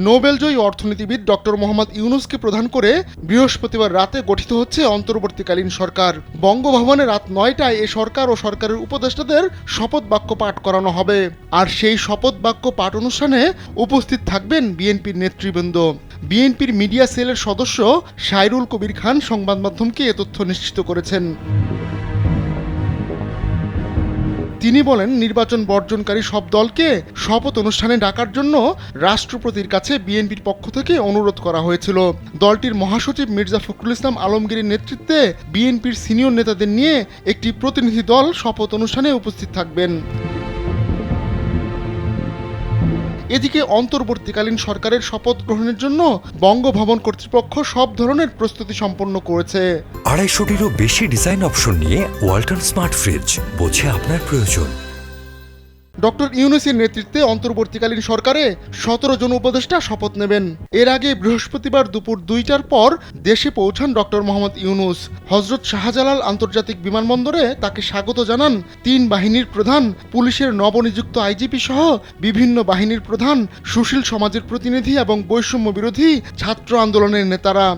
নোবেলজয়ী অর্থনীতিবিদ ডক্টর মোহাম্মদ ইউনূসকে প্রধান করে বৃহস্পতিবার রাতে গঠিত হচ্ছে অন্তর্বর্তীকালীন সরকার। বঙ্গভবনে রাত ৯টায় এ সরকার ও সরকারের উপদেষ্টাদের শপথ বাক্য পাঠ করানো হবে। আর সেই শপথ বাক্য পাঠ অনুষ্ঠানে উপস্থিত থাকবেন বিএনপির নেতৃবৃন্দ। বিএনপির মিডিয়া সেলের সদস্য সাইরুল কবির খান সংবাদ মাধ্যমকে এ তথ্য নিশ্চিত করেছেন। তিনি বলেন, নির্বাচন বর্জনকারী সব দলকে শপথ অনুষ্ঠানে ডাকার জন্য রাষ্ট্রপতির কাছে বিএনপির পক্ষ থেকে অনুরোধ করা হয়েছিল। দলটির মহাসচিব মির্জা ফখরুল ইসলাম আলমগীরের নেতৃত্বে বিএনপির সিনিয়র নেতাদের নিয়ে একটি প্রতিনিধি দল শপথ অনুষ্ঠানে উপস্থিত থাকবেন। এদিকে অন্তর্বর্তীকালীন সরকারের শপথ গ্রহণের জন্য বঙ্গভবন কর্তৃপক্ষ সব ধরনের প্রস্তুতি সম্পন্ন করেছে। 250-টিরও বেশি ডিজাইন অপশন নিয়ে ওয়ালটন স্মার্ট ফ্রিজ, বোঝে আপনার প্রয়োজন। ডক্টর ইউনূসের নেতৃত্বে অন্তর্বর্তীকালীন সরকারে 17 জন উপদেষ্টা শপথ নেবেন। এর আগে বৃহস্পতিবার দুপুর 2টার পর দেশে পৌঁছান ডক্টর মোহাম্মদ ইউনূস। হযরত শাহজালাল আন্তর্জাতিক বিমানবন্দরে তাকে স্বাগত জানান 3 বাহিনীর প্রধান, পুলিশের নবনিযুক্ত আইজিপি সহ বিভিন্ন বাহিনীর প্রধান, সুশীল সমাজের প্রতিনিধি এবং বৈষম্য বিরোধী ছাত্র আন্দোলনের নেতারা।